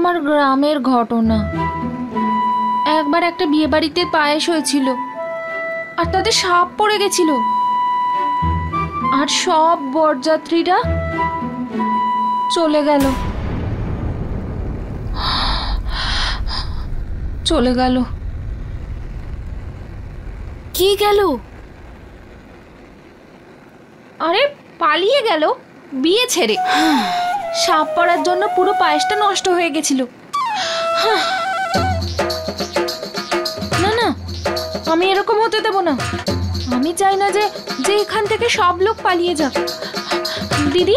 আমার গ্রামের ঘটনা। একবার একটা বিয়ে বাড়িতে পায়েস হয়েছিল, আর তাতে সাপ পড়ে গেছিল, আর সব বরযাত্রীরা চলে গেল। চলে গেল। কি গেল? আরে পালিয়ে গেল বিয়ে ছেড়ে। সাপ পড়ার জন্য পুরো পায়েসটা নষ্ট হয়ে গেছিল। না না, আমি এরকম হতে দেব না। আমি চাই না যে যে এখান থেকে সব লোক পালিয়ে যাক। দিদি,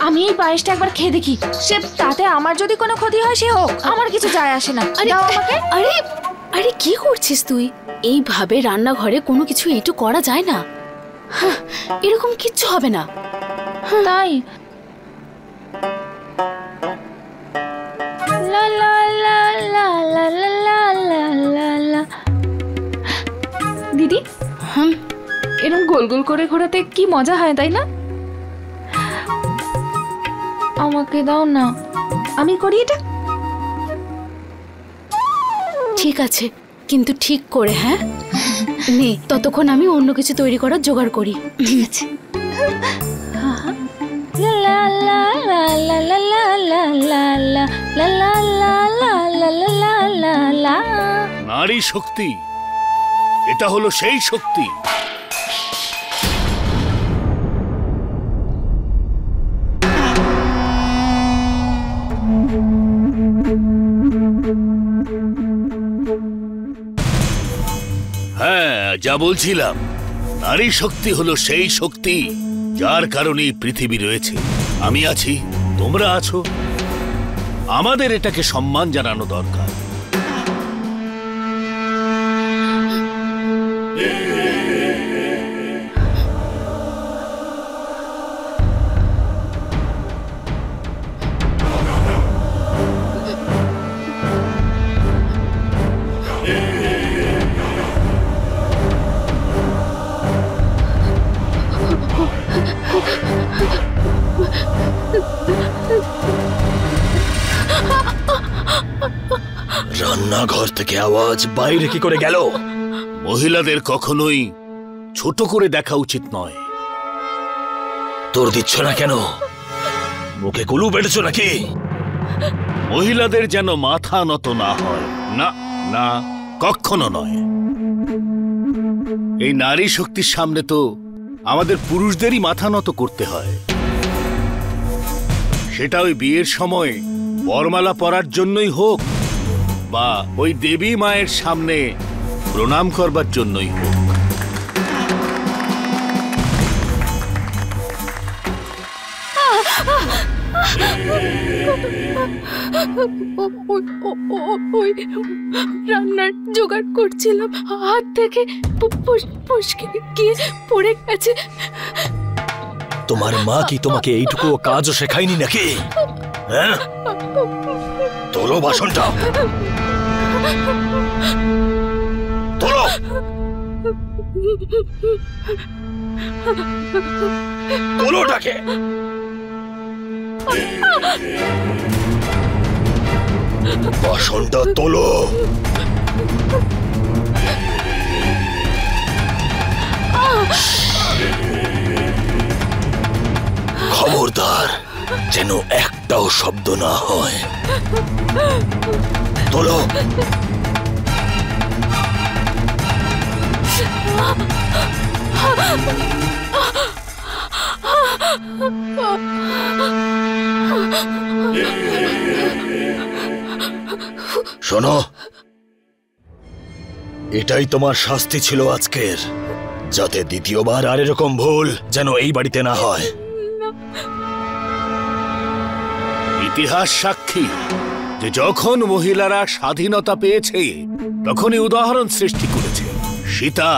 আমি এই পায়েসটা একবার খেয়ে দেখি। সে তাতে আমার যদি কোনো ক্ষতি হয় সে হোক, আমার কিছু যায় আসে না। দাও আমাকে। আরে আরে কি করছিস তুই? এইভাবে রান্নাঘরে কোনো কিছু একটু করা যায় না। এরকম কিচ্ছু হবে না। তাই লা লা লা লা লা লা লা লা লা। দিদি, এরকম গোল গোল করে ঘোরাতে কি মজা হয়, তাই না? আমাকে দাও না, আমি করি এটা। ঠিক আছে, কিন্তু ঠিক করে। হ্যাঁ নে, ততক্ষণ আমি অন্য কিছু তৈরি করার জোগাড় করি। ঠিক আছে। লা লা লা লা লা লা লা লা লা লা লা লা লা লা লা লা লা। নারী শক্তি, এটা হলো সেই শক্তি হ্যাঁ, যা বলছিলাম, নারী শক্তি হলো সেই শক্তি যার কারণে পৃথিবী রয়েছে। আমি আছি, তোমরা আছো। আমাদের এটাকে সম্মান জানানো দরকার। রান্নাঘর থেকে আওয়াজ বাইরে কি করে গেল? মহিলাদের কখনোই ছোট করে দেখা উচিত নয়। তোর দিচ্ছ না কেন? মুখে কুলু বেড়েছ নাকি? মহিলাদের যেন মাথা নত না হয়। না না, কখনো নয়। এই নারী শক্তির সামনে তো আমাদের পুরুষদেরই মাথা নত করতে হয়। সেটা ওই বিয়ের সময় বরমালা পরার জন্যই হোক, বা ওই দেবী মায়ের সামনে প্রণাম করবার জন্যই হোক। রান্নার জোগাড় করছিলাম, হাত থেকে ফসকে গিয়ে পড়ে গেছে। তোমার মা কি তোমাকে এইটুকু কাজও শেখায়নি নাকি? হ্যাঁ, তোলো বাসনটা, তোলো। তোলোটাকে। বাসনটা তোলো। খবরদার, যেন একটাও শব্দ না হয়। তোলো। শোনো, এটাই তোমার শাস্তি ছিল আজকের, যাতে দ্বিতীয়বার আর এরকম ভুল যেন এই বাড়িতে না হয়। ইতিহাস সাক্ষী যে যখন মহিলারা স্বাধীনতা পেয়েছে তখনই উদাহরণ সৃষ্টি করেছে। সীতা,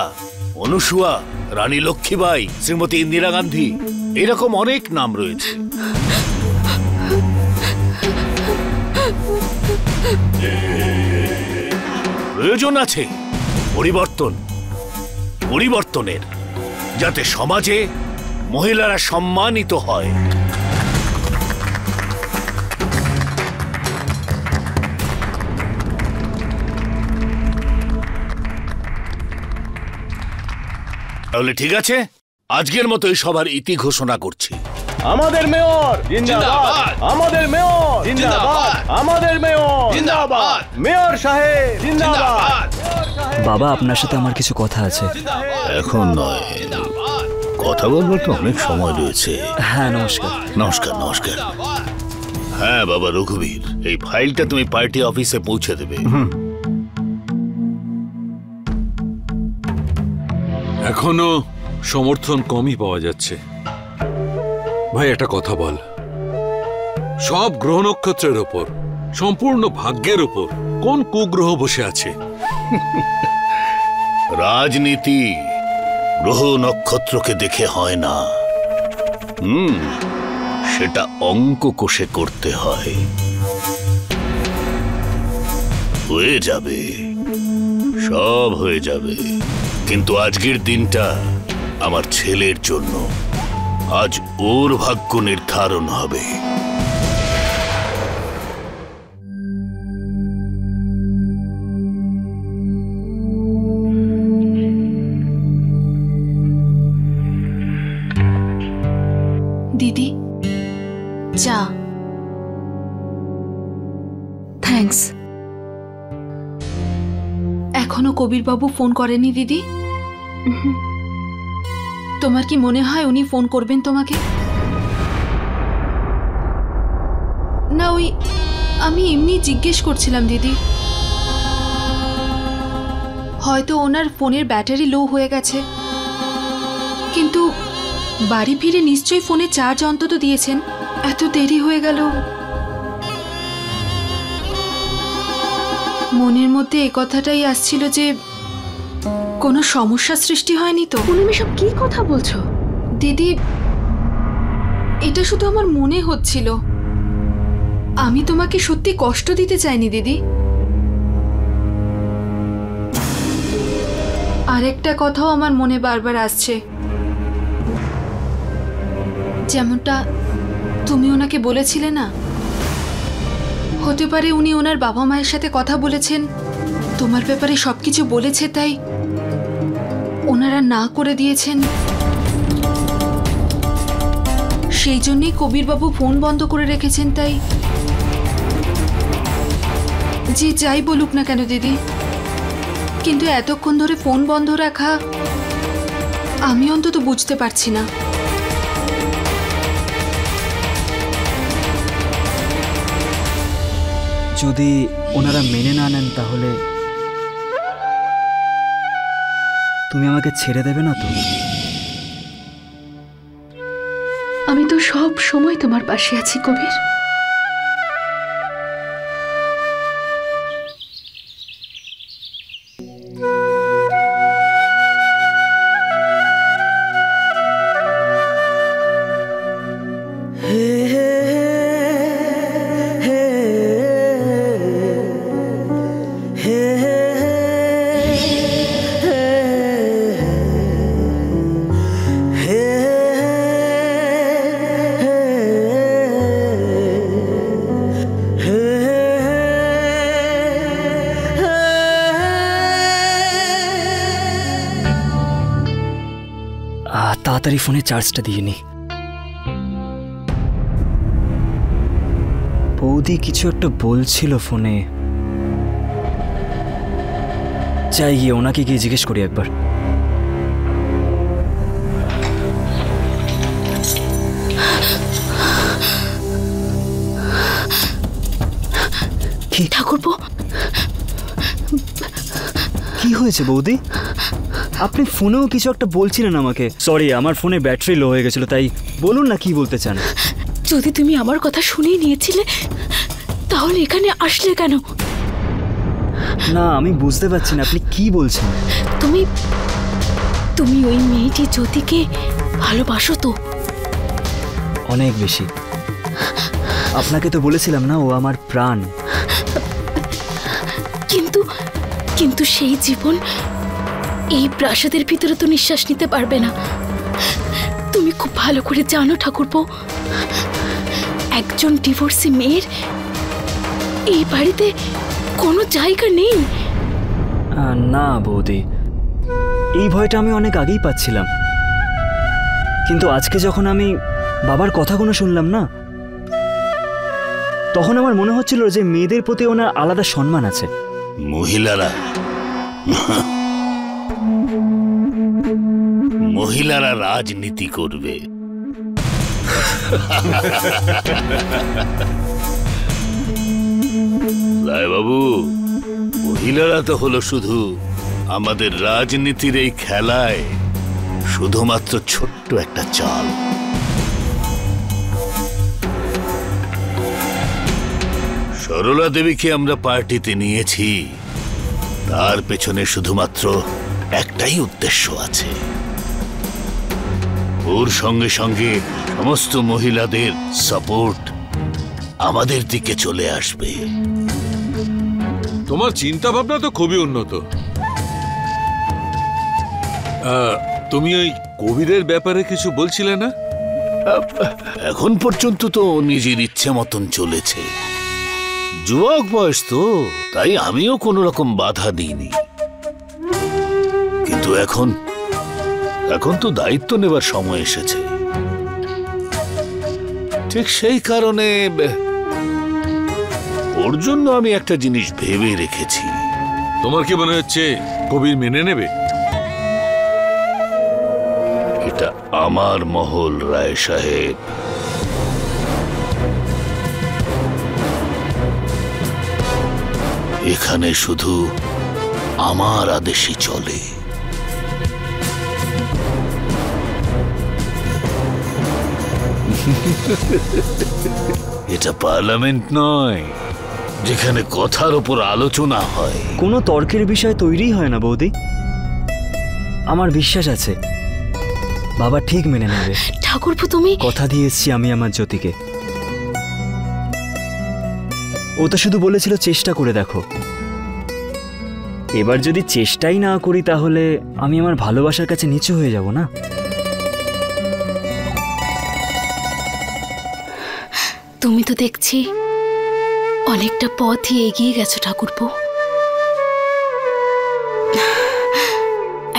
অনুসুয়া, রানী লক্ষ্মীবাই, শ্রীমতী ইন্দিরা গান্ধী, এরকম অনেক নাম রয়েছে। প্রয়োজন আছে পরিবর্তনের, যাতে সমাজে মহিলারা সম্মানিত হয়। তাহলে ঠিক আছে, আজকের মতো এই সবার ইতি ঘোষণা করছি। আমাদের মেয়র জিন্দাবাদ, আমাদের মেয়র জিন্দাবাদ, আমাদের মেয়র জিন্দাবাদ, মেয়র সাহেব জিন্দাবাদ। বাবা আপনার সাথে আমার কিছু কথা আছে। এখন নয়, কথা বলবার তো অনেক সময় রয়েছে। হ্যাঁ নমস্কার। নমস্কার নমস্কার। হ্যাঁ বাবা রঘুবীর, এই ফাইলটা তুমি পার্টি অফিসে পৌঁছে দেবে। এখনো সমর্থন কমই পাওয়া যাচ্ছে। ভাই একটা কথা বল, সব গ্রহ নক্ষত্রের ওপর, সম্পূর্ণ ভাগ্যের ওপর কোন কুগ্রহ বসে আছে? রাজনীতি গ্রহ নক্ষত্রকে দেখে হয় না, সেটা অঙ্ক কষে করতে হয়। হয়ে যাবে, সব হয়ে যাবে, কিন্তু আজকের দিনটা আমার ছেলের জন্য। আজ ওর ভাগ্য নির্ধারণ হবে। দিদি চা। থ্যাঙ্কস। এখনো কবিরবাবু ফোন করেনি দিদি? তোমার কি মনে হয় উনি ফোন করবেন তোমাকে? না ওই আমি এমনি জিজ্ঞেস করছিলাম দিদি। হয়তো ওনার ফোনের ব্যাটারি লো হয়ে গেছে, কিন্তু বাড়ি ফিরে নিশ্চয়ই ফোনে চার্জ অন্তত দিয়েছেন। এত দেরি হয়ে গেল। মনের মধ্যে এ কথাটাই আসছিল যে কোনো সমস্যা সৃষ্টি হয়নি তো। তুমি সব কি কথা বলছো দিদি? এটা শুধু আমার মনে হচ্ছিল। আমি তোমাকে সত্যি কষ্ট দিতে চাইনি দিদি। আরেকটা কথাও আমার মনে বারবার আসছে, যেমনটা তুমি ওনাকে বলেছিলে না, হতে পারে উনি ওনার বাবা মায়ের সাথে কথা বলেছেন, তোমার ব্যাপারে সবকিছু বলেছে, তাই ওনারা না করে দিয়েছেন। সেই জন্যই কবিরবাবু ফোন বন্ধ করে রেখেছেন। তাই যে যাই বলুক না কেন দিদি, কিন্তু এতক্ষণ ধরে ফোন বন্ধ রাখা আমি অন্তত বুঝতে পারছি না। যদি ওনারা মেনে না নেন তাহলে তুমি আমাকে ছেড়ে দেবে না তো? আমি তো সব সময় তোমার পাশে আছি কবির। তাড়াতাড়ি ফোনে চার্জটা দিয়ে নি। বৌদি কিছু একটা বলছিল ফোনে, চাই গিয়ে ওনাকে গিয়ে জিজ্ঞেস করি একবার। কি ঠাকুরপো, কি হয়েছে বৌদি? আপনি ফোনেও কিছু একটা বলছিলেন আমাকে। সরি, আমার ফোনে ব্যাটারি লো হয়ে গেছিল, তাই বলুন না কি বলতে চান। যদি তুমি আমার কথা শুনেই নিয়েছিলে তাহলে এখানে আসলে কেন? না আমি বুঝতে পারছি না আপনি কি বলছেন। তুমি ওই মেয়েটি জ্যোতিকে ভালোবাসো তো? অনেক বেশি। আপনাকে তো বলেছিলাম না ও আমার প্রাণ। কিন্তু সেই জীবন এই প্রাসাদের ভিতরে তো নিঃশ্বাস নিতে পারবে না। তুমি খুব ভালো করে জানো ঠাকুরপো, একজন ডিভোর্সি মেয়ের এই বাড়িতে কোনো জায়গা নেই। না বৌদি, এই ভয়টা আমি অনেক আগেই পাচ্ছিলাম, কিন্তু আজকে যখন আমি বাবার কথাগুলো শুনলাম না, তখন আমার মনে হচ্ছিল যে মেয়েদের প্রতি ওনার আলাদা সম্মান আছে। মহিলারা রাজনীতি করবে। রায়বাবু, মহিলারা তো হলো শুধু আমাদের রাজনীতির এই খেলায় শুধুমাত্র ছোট্ট একটা চাল। সরলা দেবীকে আমরা পার্টিতে নিয়েছি, তার পেছনে শুধুমাত্র একটাই উদ্দেশ্য আছে, ওর সঙ্গে সঙ্গে সমস্ত মহিলাদের সাপোর্ট আমাদের দিকে চলে আসবে। তোমার চিন্তা ভাবনা তো খুবই উন্নত। তুমি ওই কবিরের ব্যাপারে কিছু বলছিলে না? এখন পর্যন্ত তো নিজের ইচ্ছে মতন চলেছে, যুবক বয়স তো, তাই আমিও কোনো রকম বাধা দিইনি। কিন্তু এখন তো দায়িত্ব নেবার সময় এসেছে। ঠিক সেই কারণে ওর জন্য আমি একটা জিনিস ভেবে রেখেছি। তোমার কি মনে হচ্ছে কবির মেনে নেবে? এটা আমার মহল, রায় সাহেব। এখানে শুধু আমার আদেশই চলে। এটা পার্লামেন্ট নয় যেখানে কথার উপর আলোচনা হয়। কোনো তর্কের বিষয় তৈরি হয় না বৌদি। আমার বিশ্বাস আছে বাবা ঠিক মেনে নেবে। ঠাকুরপো, তুমি কথা দিয়েছি আমি আমার জ্যোতিকে। ও তো শুধু বলেছিল চেষ্টা করে দেখো। এবার যদি চেষ্টাই না করি তাহলে আমি আমার ভালোবাসার কাছে নিচু হয়ে যাব না। তুমি তো দেখছি অনেকটা পথই এগিয়ে গেছো ঠাকুরপো।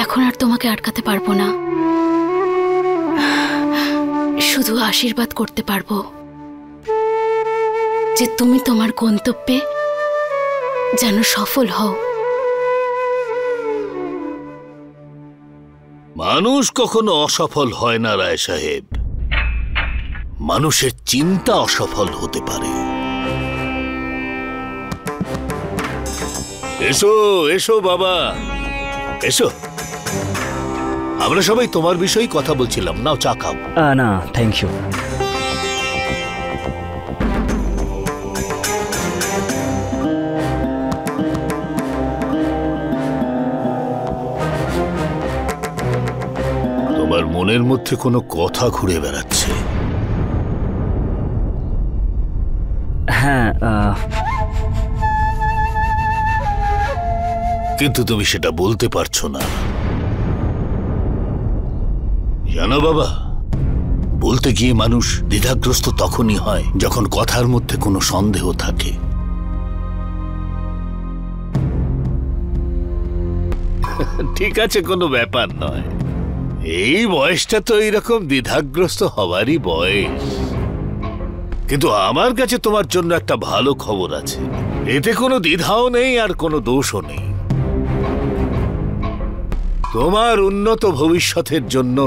এখন আর তোমাকে আটকাতে পারবো না, শুধু আশীর্বাদ করতে পারবো যে তুমি তোমার গন্তব্যে যেন সফল হও। মানুষ কখনো অসফল হয় না রায় সাহেব, মানুষের চিন্তা অসফল হতে পারে। এসো এসো বাবা, এসো। আমরা সবাই তোমার বিষয়ে কথা বলছিলাম, নাও চা খাও। না থ্যাংক ইউ। তোমার মনের মধ্যে কোনো কথা ঘুরে বেড়াচ্ছে। হ্যাঁ, কিন্তু তুমি সেটা বলতে পারছো না। জানো বাবা, বলতে গিয়ে মানুষ দ্বিধাগ্রস্ত তখনই হয় যখন কথার মধ্যে কোনো সন্দেহ থাকে। ঠিক আছে, কোনো ব্যাপার নয়। এই বয়সটা তো এইরকম দ্বিধাগ্রস্ত হবারই বয়স। কিন্তু আমার কাছে তোমার জন্য একটা ভালো খবর আছে। এতে কোনো দ্বিধাও নেই আর কোনো দোষও নেই। তোমার উন্নত ভবিষ্যতের জন্য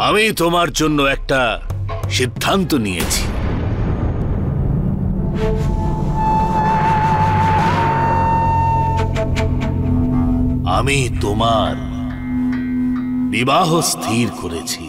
আমি তোমার জন্য একটা সিদ্ধান্ত নিয়েছি। আমি তোমার বিবাহ স্থির করেছি।